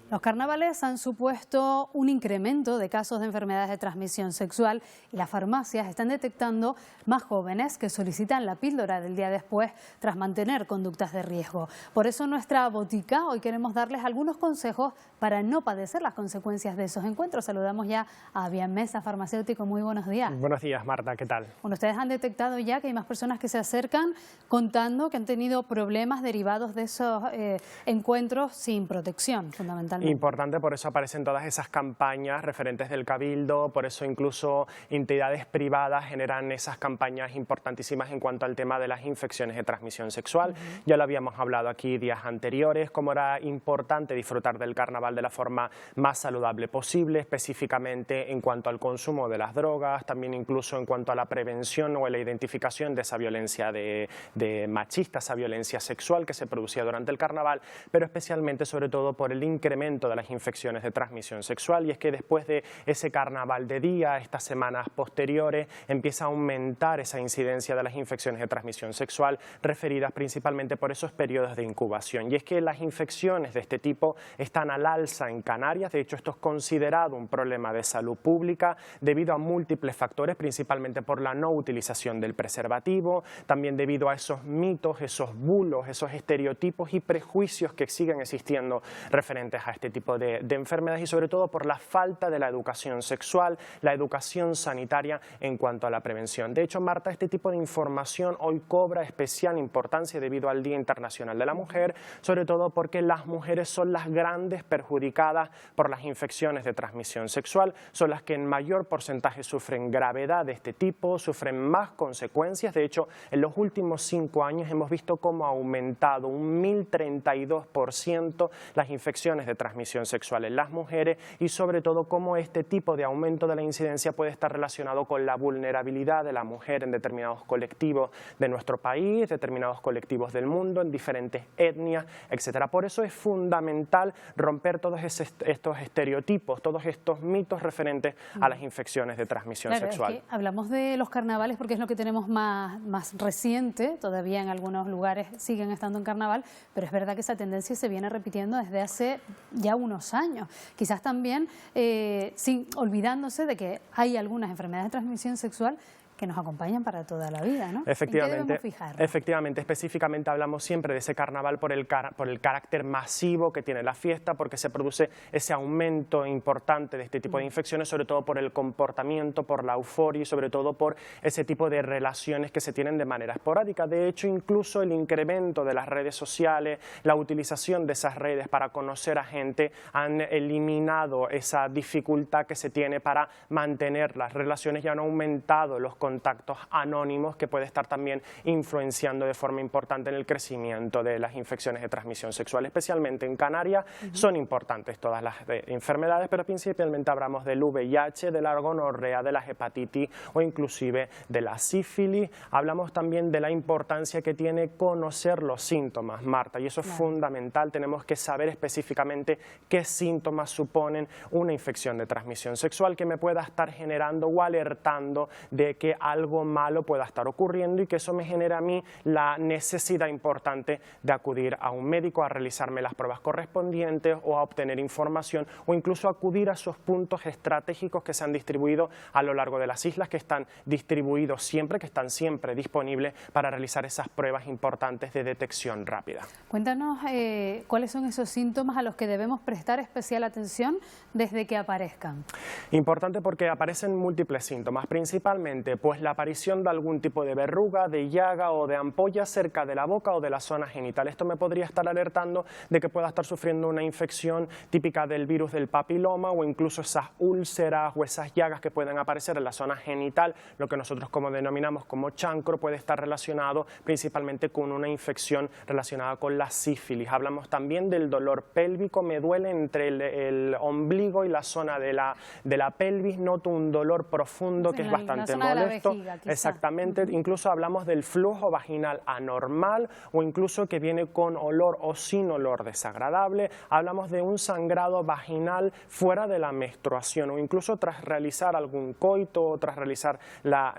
Los carnavales han supuesto un incremento de casos de enfermedades de transmisión sexual y las farmacias están detectando más jóvenes que solicitan la píldora del día después tras mantener conductas de riesgo. Por eso en nuestra botica hoy queremos darles algunos consejos para no padecer las consecuencias de esos encuentros. Saludamos ya a Bian Mesa, farmacéutico. Muy buenos días. Buenos días, Marta. ¿Qué tal? Bueno, ustedes han detectado ya que hay más personas que se acercan contando que han tenido problemas derivados de esos encuentros sin protección, fundamentalmente. Importante, por eso aparecen todas esas campañas referentes del Cabildo, por eso incluso entidades privadas generan esas campañas importantísimas en cuanto al tema de las infecciones de transmisión sexual. Ya lo habíamos hablado aquí días anteriores, cómo era importante disfrutar del carnaval de la forma más saludable posible, específicamente en cuanto al consumo de las drogas, también incluso en cuanto a la prevención o a la identificación de esa violencia de machista, esa violencia sexual que se producía durante el carnaval, pero especialmente sobre todo por el incremento de las infecciones de transmisión sexual. Y es que después de ese carnaval de día, estas semanas posteriores, empieza a aumentar esa incidencia de las infecciones de transmisión sexual referidas principalmente por esos periodos de incubación. Y es que las infecciones de este tipo están al alza en Canarias. De hecho, esto es considerado un problema de salud pública debido a múltiples factores, principalmente por la no utilización del preservativo, también debido a esos mitos, esos bulos, esos estereotipos y prejuicios que siguen existiendo referentes a este tipo de enfermedades y sobre todo por la falta de la educación sexual, la educación sanitaria en cuanto a la prevención. De hecho, Marta, este tipo de información hoy cobra especial importancia debido al Día Internacional de la Mujer, sobre todo porque las mujeres son las grandes perjudicadas por las infecciones de transmisión sexual, son las que en mayor porcentaje sufren gravedad de este tipo, sufren más consecuencias. De hecho, en los últimos 5 años hemos visto cómo ha aumentado un 1032% las infecciones de transmisión sexual en las mujeres y sobre todo cómo este tipo de aumento de la incidencia puede estar relacionado con la vulnerabilidad de la mujer en determinados colectivos de nuestro país, determinados colectivos del mundo, en diferentes etnias, etcétera. Por eso es fundamental romper todos estos estereotipos, todos estos mitos referentes a las infecciones de transmisión sexual. Es que hablamos de los carnavales porque es lo que tenemos más reciente, todavía en algunos lugares siguen estando en carnaval, pero es verdad que esa tendencia se viene repitiendo desde hace ya unos años. Quizás también olvidándose de que hay algunas enfermedades de transmisión sexual que nos acompañan para toda la vida, ¿no? Efectivamente, ¿En qué debemos fijarnos? efectivamente, específicamente hablamos siempre de ese carnaval por el carácter masivo que tiene la fiesta, porque se produce ese aumento importante de este tipo de infecciones, sobre todo por el comportamiento, por la euforia y sobre todo por ese tipo de relaciones que se tienen de manera esporádica. De hecho, incluso el incremento de las redes sociales, la utilización de esas redes para conocer a gente han eliminado esa dificultad que se tiene para mantener las relaciones y han aumentado los contactos anónimos que puede estar también influenciando de forma importante en el crecimiento de las infecciones de transmisión sexual, especialmente en Canarias. Son importantes todas las enfermedades, pero principalmente hablamos del VIH, de la gonorrea, de la hepatitis o inclusive de la sífilis. Hablamos también de la importancia que tiene conocer los síntomas, Marta, y eso es fundamental. Tenemos que saber específicamente qué síntomas suponen una infección de transmisión sexual que me pueda estar generando o alertando de que algo malo pueda estar ocurriendo y que eso me genera a mí la necesidad importante de acudir a un médico a realizarme las pruebas correspondientes o a obtener información o incluso acudir a esos puntos estratégicos que se han distribuido a lo largo de las islas, que están distribuidos siempre, que están siempre disponibles para realizar esas pruebas importantes de detección rápida. Cuéntanos cuáles son esos síntomas a los que debemos prestar especial atención desde que aparezcan. Importante porque aparecen múltiples síntomas, principalmente pues la aparición de algún tipo de verruga, de llaga o de ampolla cerca de la boca o de la zona genital. Esto me podría estar alertando de que pueda estar sufriendo una infección típica del virus del papiloma o incluso esas úlceras o esas llagas que pueden aparecer en la zona genital, lo que nosotros como denominamos como chancro, puede estar relacionado principalmente con una infección relacionada con la sífilis. Hablamos también del dolor pélvico, me duele entre el ombligo y la zona de la pelvis, noto un dolor profundo que es bastante molesto. esto, vejiga, quizá. exactamente, incluso hablamos del flujo vaginal anormal o incluso que viene con olor o sin olor desagradable, hablamos de un sangrado vaginal fuera de la menstruación o incluso tras realizar algún coito o tras realizar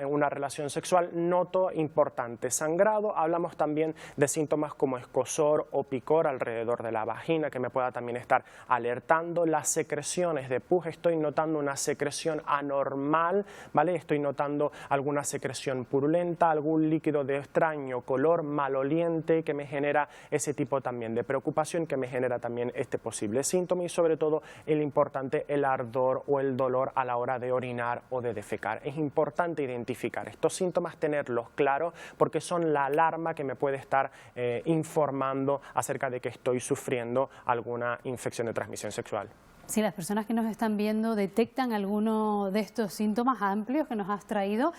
una relación sexual, noto importante sangrado. Hablamos también de síntomas como escozor o picor alrededor de la vagina que me pueda también estar alertando. Las secreciones de pus, estoy notando una secreción anormal, ¿vale? Estoy notando alguna secreción purulenta, algún líquido de extraño color, maloliente, que me genera ese tipo también de preocupación, que me genera también este posible síntoma y sobre todo el importante, el ardor o el dolor a la hora de orinar o de defecar. Es importante identificar estos síntomas, tenerlos claros porque son la alarma que me puede estar informando acerca de que estoy sufriendo alguna infección de transmisión sexual. Si las personas que nos están viendo detectan alguno de estos síntomas amplios que nos has traído,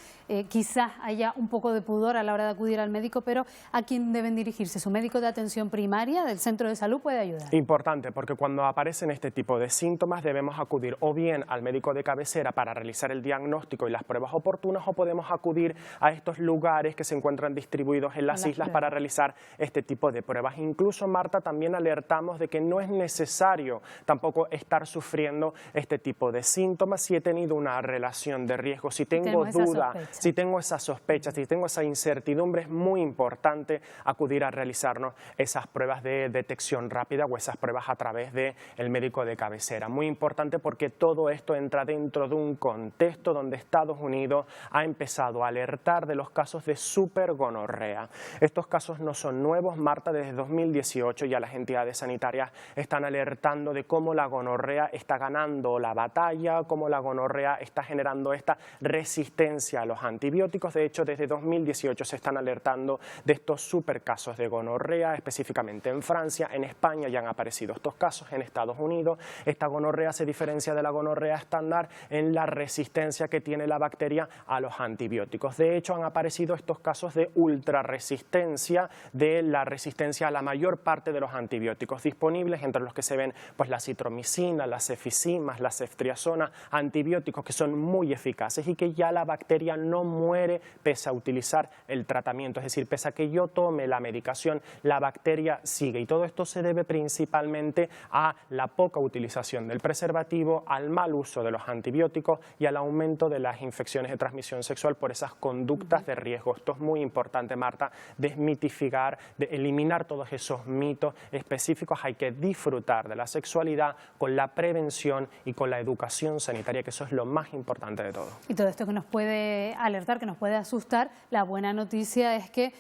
quizás haya un poco de pudor a la hora de acudir al médico, pero ¿a quién deben dirigirse? ¿Su médico de atención primaria del centro de salud puede ayudar? Importante, porque cuando aparecen este tipo de síntomas debemos acudir o bien al médico de cabecera para realizar el diagnóstico y las pruebas oportunas o podemos acudir a estos lugares que se encuentran distribuidos en las islas para realizar este tipo de pruebas. Incluso, Marta, también alertamos de que no es necesario tampoco estar sufriendo este tipo de síntomas si he tenido una relación de riesgo, si tengo duda, si tengo esa sospecha, si tengo esa incertidumbre, es muy importante acudir a realizarnos esas pruebas de detección rápida o esas pruebas a través del médico de cabecera. Muy importante porque todo esto entra dentro de un contexto donde Estados Unidos ha empezado a alertar de los casos de supergonorrea. Estos casos no son nuevos, Marta, desde 2018 ya las entidades sanitarias están alertando de cómo la gonorrea está ganando la batalla, cómo la gonorrea está generando esta resistencia a los antibióticos. De hecho, desde 2018 se están alertando de estos supercasos de gonorrea, específicamente en Francia, en España ya han aparecido estos casos, en Estados Unidos. Esta gonorrea se diferencia de la gonorrea estándar en la resistencia que tiene la bacteria a los antibióticos. De hecho, han aparecido estos casos de ultrarresistencia, de la resistencia a la mayor parte de los antibióticos disponibles, entre los que se ven pues la citromicina, las ceficimas, la ceftriaxona, antibióticos que son muy eficaces y que ya la bacteria no muere pese a utilizar el tratamiento, es decir, pese a que yo tome la medicación, la bacteria sigue y todo esto se debe principalmente a la poca utilización del preservativo, al mal uso de los antibióticos y al aumento de las infecciones de transmisión sexual por esas conductas de riesgo. Esto es muy importante, Marta, desmitificar, de eliminar todos esos mitos específicos. Hay que disfrutar de la sexualidad con la prevención y con la educación sanitaria, que eso es lo más importante de todo. Y todo esto que nos puede alertar, que nos puede asustar, la buena noticia es que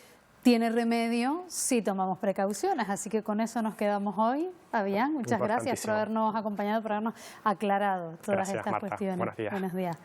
tiene remedio si tomamos precauciones. Así que con eso nos quedamos hoy. Fabián, muchas gracias por habernos acompañado, por habernos aclarado todas estas cuestiones. Buenos días. Buenos días.